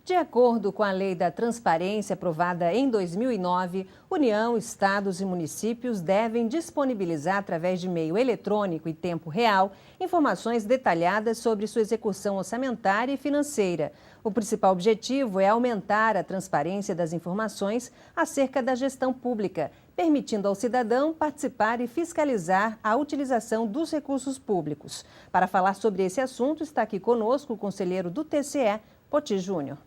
De acordo com a Lei da Transparência aprovada em 2009, União, estados e municípios devem disponibilizar, através de meio eletrônico e tempo real, informações detalhadas sobre sua execução orçamentária e financeira. O principal objetivo é aumentar a transparência das informações acerca da gestão pública, permitindo ao cidadão participar e fiscalizar a utilização dos recursos públicos. Para falar sobre esse assunto, está aqui conosco o conselheiro do TCE, Poti Júnior.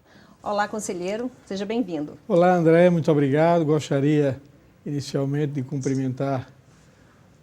Olá, conselheiro, seja bem-vindo. Olá, André, muito obrigado. Gostaria inicialmente de cumprimentar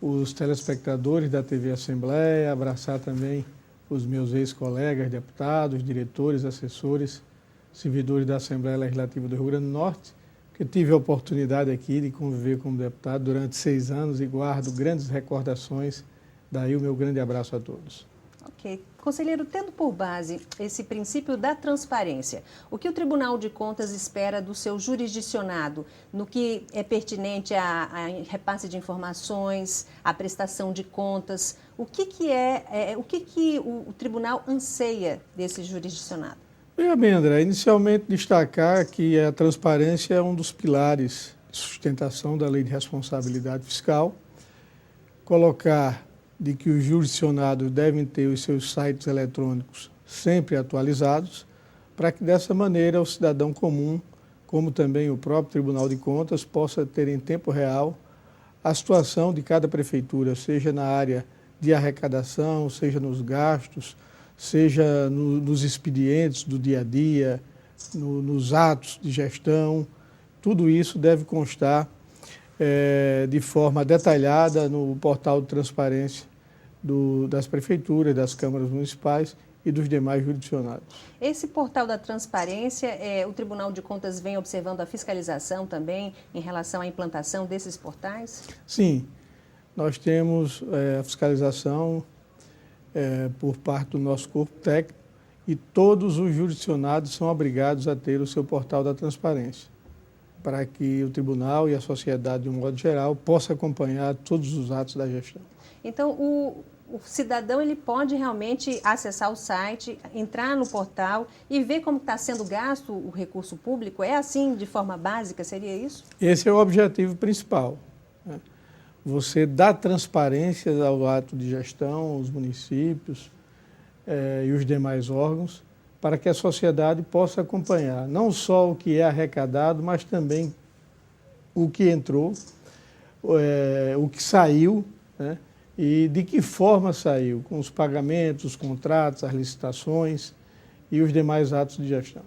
os telespectadores da TV Assembleia, abraçar também os meus ex-colegas, deputados, diretores, assessores, servidores da Assembleia Legislativa do Rio Grande do Norte, que tive a oportunidade aqui de conviver como deputado durante 6 anos e guardo grandes recordações. Daí o meu grande abraço a todos. Ok. Conselheiro, tendo por base esse princípio da transparência, o que o Tribunal de Contas espera do seu jurisdicionado no que é pertinente a repasse de informações, a prestação de contas? O que o Tribunal anseia desse jurisdicionado? Veja bem, André, inicialmente destacar que a transparência é um dos pilares de sustentação da Lei de Responsabilidade Fiscal, colocar de que os jurisdicionados devem ter os seus sites eletrônicos sempre atualizados, para que dessa maneira o cidadão comum, como também o próprio Tribunal de Contas, possa ter em tempo real a situação de cada prefeitura, seja na área de arrecadação, seja nos gastos, seja nos expedientes do dia a dia, nos atos de gestão. Tudo isso deve constar de forma detalhada no portal de transparência das prefeituras, das câmaras municipais e dos demais jurisdicionados. Esse portal da transparência, o Tribunal de Contas vem observando a fiscalização também em relação à implantação desses portais? Sim, nós temos a fiscalização por parte do nosso corpo técnico e todos os jurisdicionados são obrigados a ter o seu portal da transparência, para que o tribunal e a sociedade, de um modo geral, possa acompanhar todos os atos da gestão. Então, o cidadão ele pode realmente acessar o site, entrar no portal e ver como está sendo gasto o recurso público? É assim, de forma básica, seria isso? Esse é o objetivo principal, né? Você dá transparência ao ato de gestão, os municípios e os demais órgãos, para que a sociedade possa acompanhar não só o que é arrecadado, mas também o que entrou, o que saiu, né? E de que forma saiu, com os pagamentos, os contratos, as licitações e os demais atos de gestão.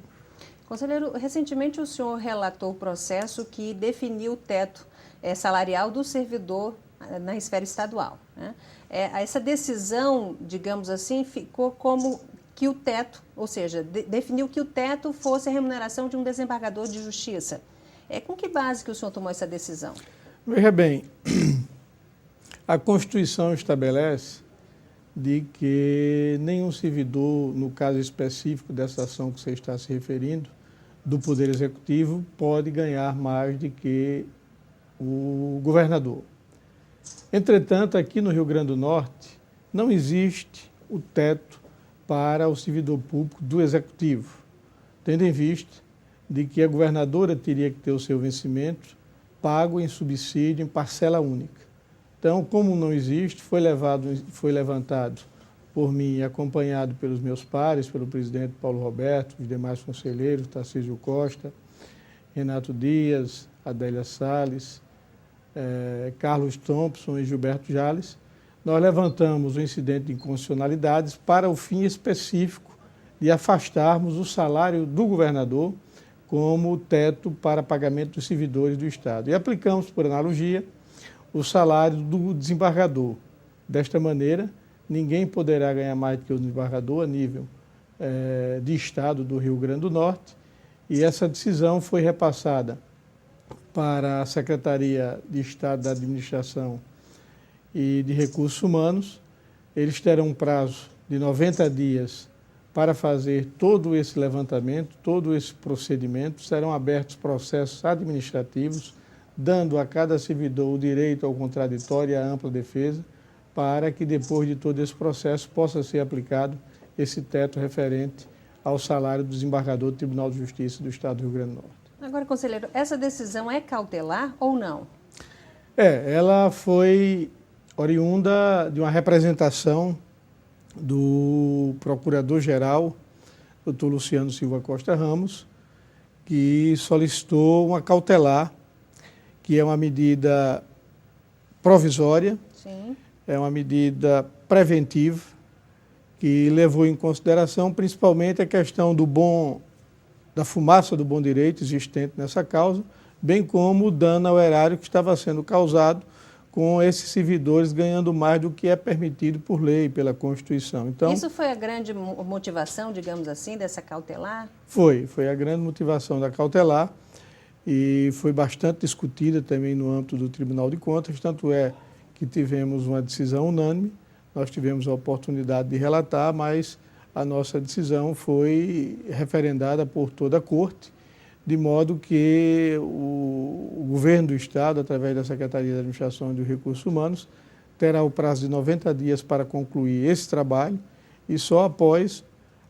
Conselheiro, recentemente o senhor relatou o processo que definiu o teto salarial do servidor na esfera estadual, né? Essa decisão, digamos assim, ficou como que o teto, ou seja, definiu que o teto fosse a remuneração de um desembargador de justiça. Com que base que o senhor tomou essa decisão? Veja bem, a Constituição estabelece de que nenhum servidor, no caso específico dessa ação que você está se referindo, do Poder Executivo, pode ganhar mais do que o governador. Entretanto, aqui no Rio Grande do Norte, não existe o teto para o servidor público do Executivo, tendo em vista de que a governadora teria que ter o seu vencimento pago em subsídio em parcela única. Então, como não existe, foi levantado por mim, acompanhado pelos meus pares, pelo presidente Paulo Roberto, os demais conselheiros, Tarcísio Costa, Renato Dias, Adélia Salles, Carlos Thompson e Gilberto Jales. Nós levantamos o incidente de inconstitucionalidades para o fim específico de afastarmos o salário do governador como teto para pagamento dos servidores do Estado. E aplicamos, por analogia, o salário do desembargador. Desta maneira, ninguém poderá ganhar mais do que o desembargador a nível de Estado do Rio Grande do Norte. E essa decisão foi repassada para a Secretaria de Estado da Administração e de Recursos Humanos. Eles terão um prazo de 90 dias para fazer todo esse levantamento, todo esse procedimento. Serão abertos processos administrativos, dando a cada servidor o direito ao contraditório e à ampla defesa, para que depois de todo esse processo possa ser aplicado esse teto referente ao salário do desembargador do Tribunal de Justiça do Estado do Rio Grande do Norte. Agora, conselheiro, essa decisão é cautelar ou não? Ela foi oriunda de uma representação do Procurador-Geral, Dr. Luciano Silva Costa Ramos, que solicitou uma cautelar, que é uma medida provisória, Sim. é uma medida preventiva, que levou em consideração principalmente a questão da fumaça do bom direito existente nessa causa, bem como o dano ao erário que estava sendo causado com esses servidores ganhando mais do que é permitido por lei, pela Constituição. Então, isso foi a grande motivação, digamos assim, dessa cautelar? Foi a grande motivação da cautelar e foi bastante discutida também no âmbito do Tribunal de Contas, tanto é que tivemos uma decisão unânime, nós tivemos a oportunidade de relatar, mas a nossa decisão foi referendada por toda a Corte, de modo que o governo do Estado, através da Secretaria de Administração e dos Recursos Humanos, terá o prazo de 90 dias para concluir esse trabalho e só após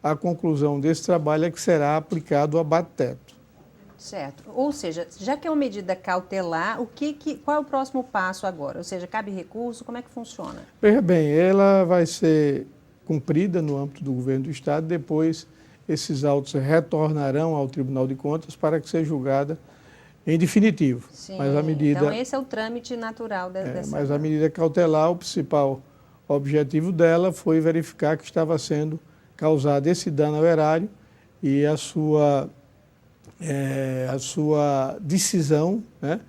a conclusão desse trabalho é que será aplicado o abate-teto. Certo. Ou seja, já que é uma medida cautelar, qual é o próximo passo agora? Ou seja, cabe recurso? Como é que funciona? Veja bem, ela vai ser cumprida no âmbito do governo do Estado, depois esses autos retornarão ao Tribunal de Contas para que seja julgada em definitivo. Sim, mas a medida, então esse é o trâmite natural dessa... Mas a medida cautelar, o principal objetivo dela foi verificar que estava sendo causado esse dano ao erário e a sua decisão, né,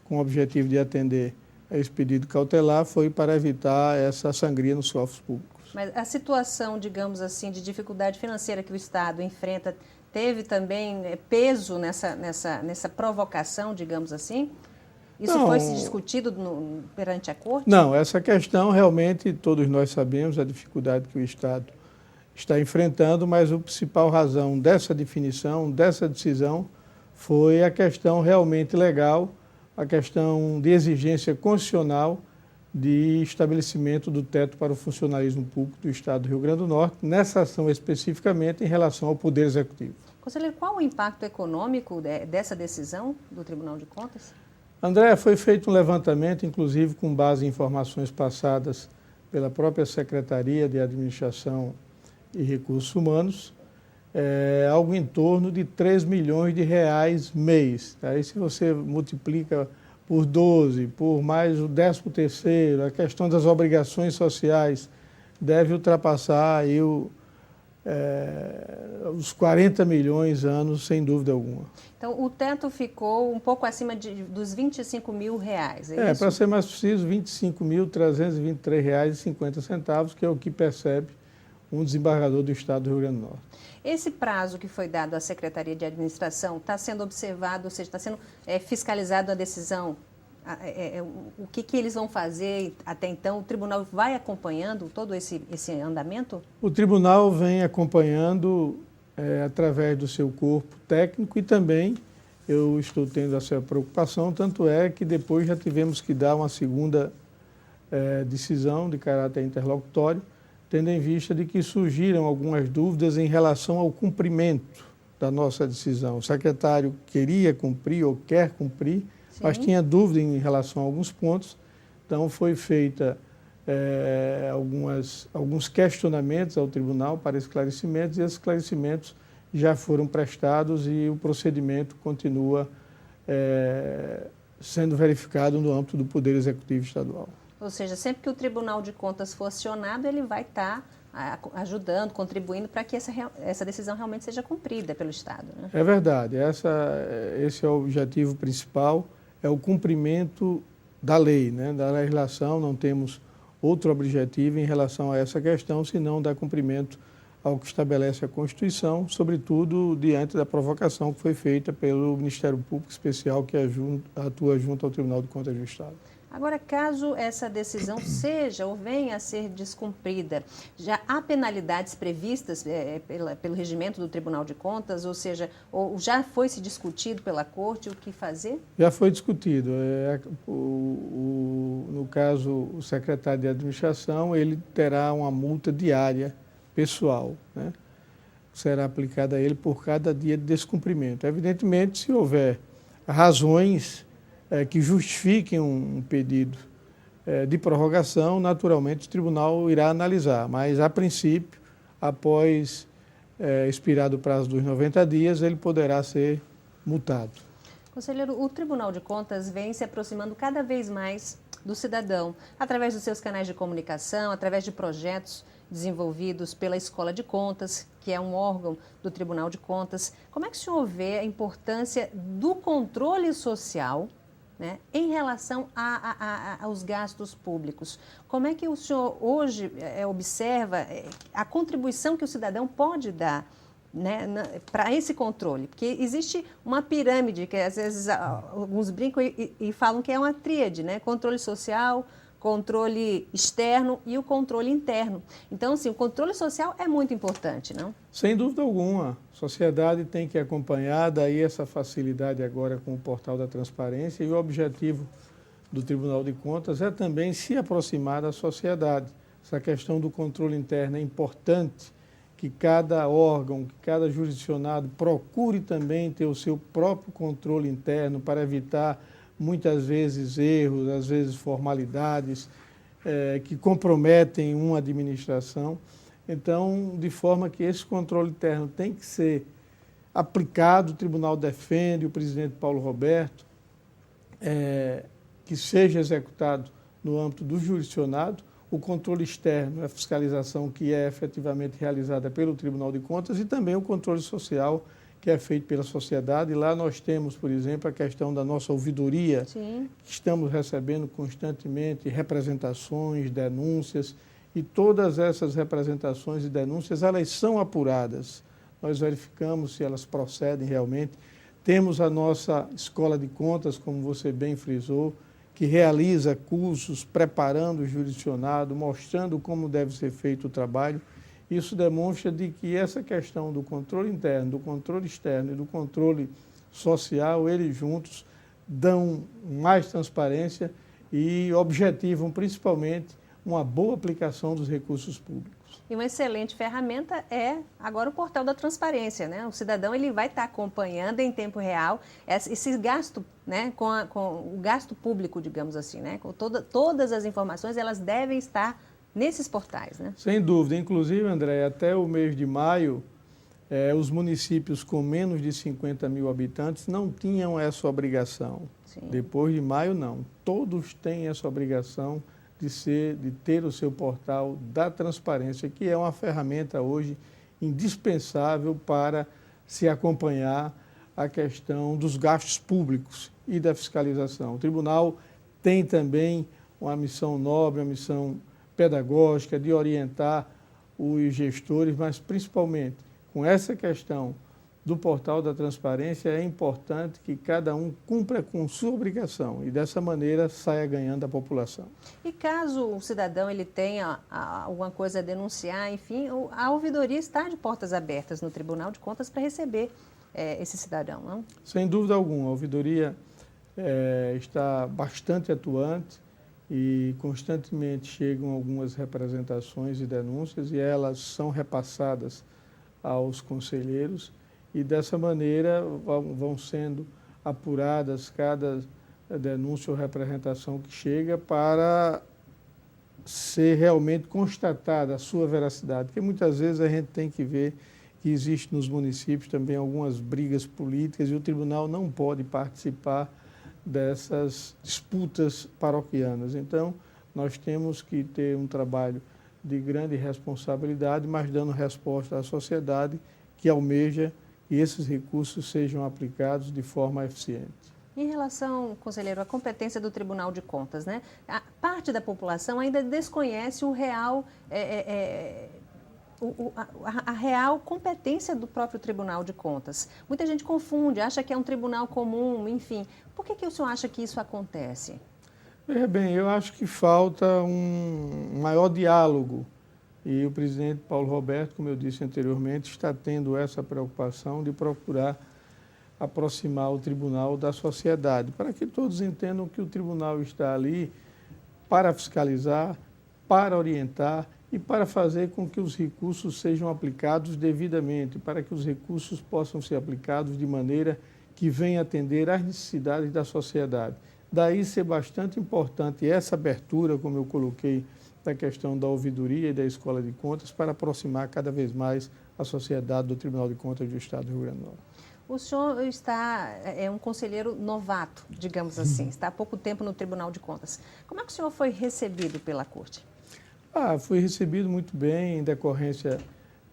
com o objetivo de atender a esse pedido cautelar, foi para evitar essa sangria nos cofres públicos. Mas a situação, digamos assim, de dificuldade financeira que o Estado enfrenta, teve também peso nessa provocação, digamos assim? Isso Não, foi se discutido perante a Corte? Não, essa questão realmente todos nós sabemos a dificuldade que o Estado está enfrentando, mas a principal razão dessa definição, dessa decisão, foi a questão realmente legal, a questão de exigência constitucional de estabelecimento do teto para o funcionalismo público do Estado do Rio Grande do Norte, nessa ação especificamente em relação ao Poder Executivo. Conselheiro, qual o impacto econômico dessa decisão do Tribunal de Contas? André, foi feito um levantamento, inclusive com base em informações passadas pela própria Secretaria de Administração e Recursos Humanos, algo em torno de 3 milhões de reais mês. Aí se você multiplica por 12, por mais o 13º, a questão das obrigações sociais deve ultrapassar aí os 40 milhões anos, sem dúvida alguma. Então, o teto ficou um pouco acima dos 25 mil reais, é isso? Para ser mais preciso, R$ 25.323,50, que é o que percebe um desembargador do Estado do Rio Grande do Norte. Esse prazo que foi dado à Secretaria de Administração está sendo observado, ou seja, está sendo fiscalizado a decisão? O que eles vão fazer até então? O tribunal vai acompanhando todo esse andamento? O tribunal vem acompanhando através do seu corpo técnico e também eu estou tendo essa preocupação, tanto é que depois já tivemos que dar uma segunda decisão de caráter interlocutório, tendo em vista de que surgiram algumas dúvidas em relação ao cumprimento da nossa decisão. O secretário queria cumprir ou quer cumprir, sim, mas tinha dúvida em relação a alguns pontos, então foi feita alguns questionamentos ao tribunal para esclarecimentos, e esses esclarecimentos já foram prestados e o procedimento continua sendo verificado no âmbito do Poder Executivo Estadual. Ou seja, sempre que o Tribunal de Contas for acionado, ele vai estar ajudando, contribuindo para que essa decisão realmente seja cumprida pelo Estado, né? É verdade. Esse é o objetivo principal, é o cumprimento da lei, né? Da legislação. Não temos outro objetivo em relação a essa questão, senão dar cumprimento ao que estabelece a Constituição, sobretudo diante da provocação que foi feita pelo Ministério Público Especial que atua junto ao Tribunal de Contas do Estado. Agora, caso essa decisão seja ou venha a ser descumprida, já há penalidades previstas pelo regimento do Tribunal de Contas, ou seja, ou já foi se discutido pela Corte o que fazer? Já foi discutido. No caso, o secretário de Administração, ele terá uma multa diária pessoal, né? será aplicada a ele por cada dia de descumprimento. Evidentemente, se houver razões que justifiquem um pedido de prorrogação, naturalmente o tribunal irá analisar, mas a princípio, após expirado o prazo dos 90 dias, ele poderá ser multado. Conselheiro, o Tribunal de Contas vem se aproximando cada vez mais do cidadão, através dos seus canais de comunicação, através de projetos desenvolvidos pela Escola de Contas, que é um órgão do Tribunal de Contas. Como é que o senhor vê a importância do controle social, né, em relação aos gastos públicos? Como é que o senhor hoje observa a contribuição que o cidadão pode dar, né, para esse controle? Porque existe uma pirâmide que às vezes alguns brincam e falam que é uma tríade, né? Controle social, controle externo e o controle interno. Então, assim, o controle social é muito importante, não? Sem dúvida alguma. A sociedade tem que acompanhar, daí essa facilidade agora com o portal da transparência, e o objetivo do Tribunal de Contas é também se aproximar da sociedade. Essa questão do controle interno é importante, que cada órgão, que cada jurisdicionado procure também ter o seu próprio controle interno para evitar muitas vezes erros, às vezes formalidades que comprometem uma administração. Então, de forma que esse controle interno tem que ser aplicado, o tribunal defende, o presidente Paulo Roberto, que seja executado no âmbito do jurisdicionado, o controle externo, a fiscalização que é efetivamente realizada pelo Tribunal de Contas, e também o controle social que é feito pela sociedade. E lá nós temos, por exemplo, a questão da nossa ouvidoria. Sim. Estamos recebendo constantemente representações, denúncias, e todas essas representações e denúncias, elas são apuradas. Nós verificamos se elas procedem realmente. Temos a nossa Escola de Contas, como você bem frisou, que realiza cursos preparando o jurisdicionado, mostrando como deve ser feito o trabalho. Isso demonstra de que essa questão do controle interno, do controle externo e do controle social, eles juntos dão mais transparência e objetivam principalmente uma boa aplicação dos recursos públicos. E uma excelente ferramenta é agora o portal da transparência, né? O cidadão ele vai estar acompanhando em tempo real esse gasto, né? Com o gasto público, digamos assim, né? Com todas as informações, elas devem estar nesses portais, né? Sem dúvida. Inclusive, André, até o mês de maio, os municípios com menos de 50 mil habitantes não tinham essa obrigação. Sim. Depois de maio, não. Todos têm essa obrigação de ter o seu portal da transparência, que é uma ferramenta hoje indispensável para se acompanhar a questão dos gastos públicos e da fiscalização. O tribunal tem também uma missão nobre, uma missão pedagógica de orientar os gestores, mas principalmente com essa questão do portal da transparência, é importante que cada um cumpra com sua obrigação e dessa maneira saia ganhando a população. E caso o cidadão ele tenha alguma coisa a denunciar, enfim, a ouvidoria está de portas abertas no Tribunal de Contas para receber esse cidadão, não? Sem dúvida alguma, a ouvidoria está bastante atuante e constantemente chegam algumas representações e denúncias e elas são repassadas aos conselheiros. E dessa maneira vão sendo apuradas cada denúncia ou representação que chega para ser realmente constatada a sua veracidade. Porque muitas vezes a gente tem que ver que existe nos municípios também algumas brigas políticas e o tribunal não pode participar dessas disputas paroquianas. Então, nós temos que ter um trabalho de grande responsabilidade, mas dando resposta à sociedade que almeja que esses recursos sejam aplicados de forma eficiente. Em relação, conselheiro, à competência do Tribunal de Contas, né? A parte da população ainda desconhece o real, a real competência do próprio Tribunal de Contas. Muita gente confunde, acha que é um tribunal comum, enfim. Por que o senhor acha que isso acontece? Veja bem, eu acho que falta um maior diálogo. E o presidente Paulo Roberto, como eu disse anteriormente, está tendo essa preocupação de procurar aproximar o tribunal da sociedade, para que todos entendam que o tribunal está ali para fiscalizar, para orientar e para fazer com que os recursos sejam aplicados devidamente, para que os recursos possam ser aplicados de maneira que venha atender às necessidades da sociedade. Daí ser bastante importante essa abertura, como eu coloquei, da questão da ouvidoria e da Escola de Contas, para aproximar cada vez mais a sociedade do Tribunal de Contas do Estado do Rio Grande do Norte. O senhor é um conselheiro novato, digamos assim, está há pouco tempo no Tribunal de Contas. Como é que o senhor foi recebido pela Corte? Fui recebido muito bem, em decorrência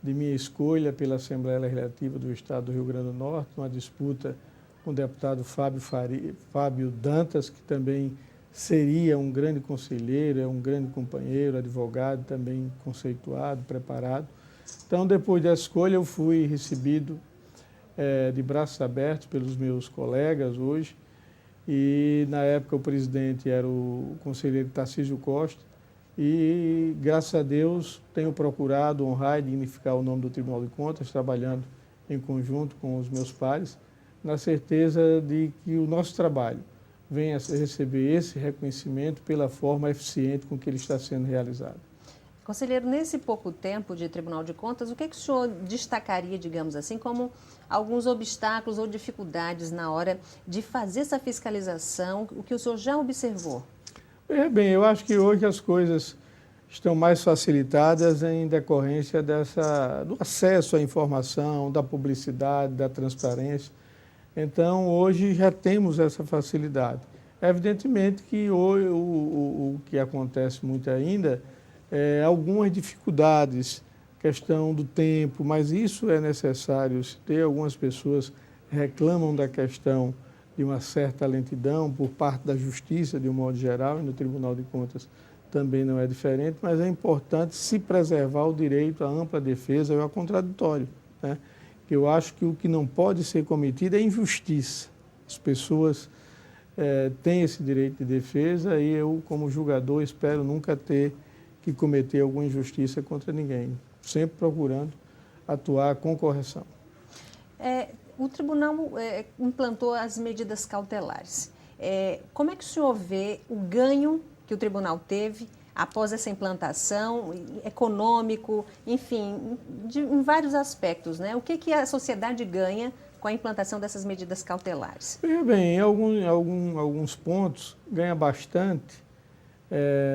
de minha escolha pela Assembleia Legislativa do Estado do Rio Grande do Norte, uma disputa com o deputado Fábio Dantas, que também seria um grande conselheiro, é um grande companheiro, advogado, também conceituado, preparado. Então, depois da escolha, eu fui recebido de braços abertos pelos meus colegas hoje, e na época o presidente era o conselheiro Tarcísio Costa, e graças a Deus tenho procurado honrar e dignificar o nome do Tribunal de Contas, trabalhando em conjunto com os meus pares, na certeza de que o nosso trabalho venha a receber esse reconhecimento pela forma eficiente com que ele está sendo realizado. Conselheiro, nesse pouco tempo de Tribunal de Contas, o que o senhor destacaria, digamos assim, como alguns obstáculos ou dificuldades na hora de fazer essa fiscalização, o que o senhor já observou? Bem, eu acho que hoje as coisas estão mais facilitadas em decorrência do acesso à informação, da publicidade, da transparência. Então, hoje já temos essa facilidade. Evidentemente que hoje, o que acontece muito ainda é algumas dificuldades, questão do tempo, mas isso é necessário. Se tem algumas pessoas que reclamam da questão de uma certa lentidão por parte da Justiça, de um modo geral, e no Tribunal de Contas também não é diferente, mas é importante se preservar o direito à ampla defesa e ao contraditório, né? Eu acho que o que não pode ser cometido é injustiça. As pessoas têm esse direito de defesa e eu, como julgador, espero nunca ter que cometer alguma injustiça contra ninguém, sempre procurando atuar com correção. O tribunal implantou as medidas cautelares. Como é que o senhor vê o ganho que o tribunal teve após essa implantação, econômico, enfim, em vários aspectos, né? O que a sociedade ganha com a implantação dessas medidas cautelares? Bem, em alguns pontos ganha bastante.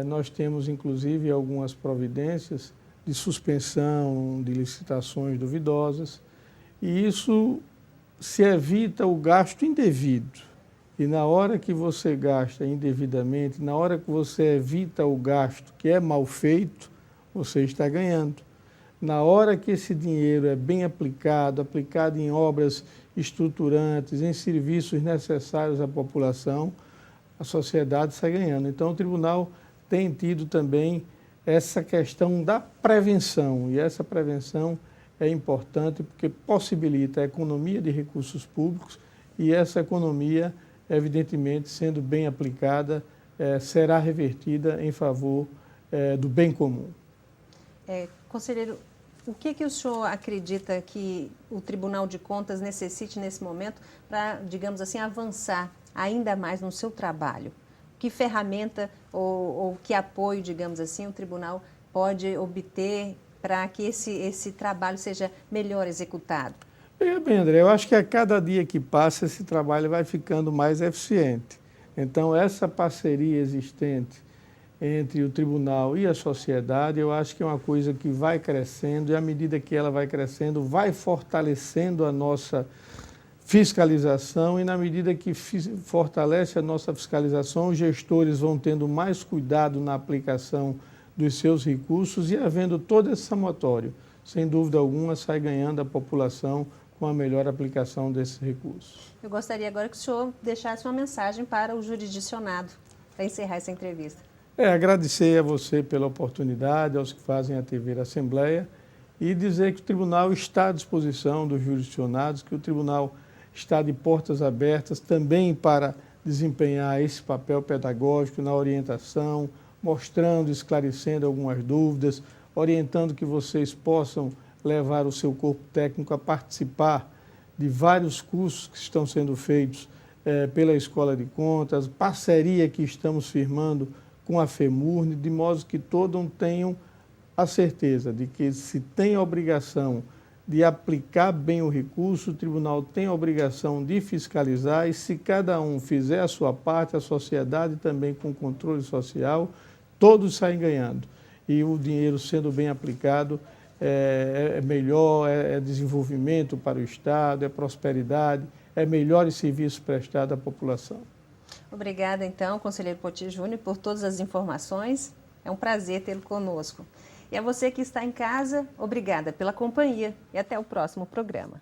Nós temos, inclusive, algumas providências de suspensão de licitações duvidosas, e isso se evita o gasto indevido. E na hora que você gasta indevidamente, na hora que você evita o gasto que é mal feito, você está ganhando. Na hora que esse dinheiro é bem aplicado, aplicado em obras estruturantes, em serviços necessários à população, a sociedade está ganhando. Então, o tribunal tem tido também essa questão da prevenção, e essa prevenção é importante porque possibilita a economia de recursos públicos, e essa economia, evidentemente, sendo bem aplicada, será revertida em favor do bem comum. Conselheiro, o que o senhor acredita que o Tribunal de Contas necessite nesse momento para, digamos assim, avançar ainda mais no seu trabalho? Que ferramenta ou que apoio, digamos assim, o tribunal pode obter para que esse trabalho seja melhor executado? Bem, André, eu acho que a cada dia que passa esse trabalho vai ficando mais eficiente. Então, essa parceria existente entre o tribunal e a sociedade, eu acho que é uma coisa que vai crescendo, e à medida que ela vai crescendo, vai fortalecendo a nossa fiscalização, e na medida que fortalece a nossa fiscalização, os gestores vão tendo mais cuidado na aplicação dos seus recursos, e havendo todo esse somatório, sem dúvida alguma, sai ganhando a população com a melhor aplicação desses recursos. Eu gostaria agora que o senhor deixasse uma mensagem para o jurisdicionado, para encerrar essa entrevista. Agradecer a você pela oportunidade, aos que fazem a TV da Assembleia, e dizer que o tribunal está à disposição dos jurisdicionados, que o tribunal está de portas abertas também para desempenhar esse papel pedagógico na orientação, mostrando, esclarecendo algumas dúvidas, orientando que vocês possam levar o seu corpo técnico a participar de vários cursos que estão sendo feitos pela Escola de Contas, parceria que estamos firmando com a FEMURNE, de modo que todos tenham a certeza de que se tem a obrigação de aplicar bem o recurso, o tribunal tem a obrigação de fiscalizar, e se cada um fizer a sua parte, a sociedade também com controle social, todos saem ganhando. E o dinheiro sendo bem aplicado é melhor, é desenvolvimento para o Estado, é prosperidade, é melhores serviços prestados à população. Obrigada, então, conselheiro Poti Júnior, por todas as informações. É um prazer tê-lo conosco. E a você que está em casa, obrigada pela companhia e até o próximo programa.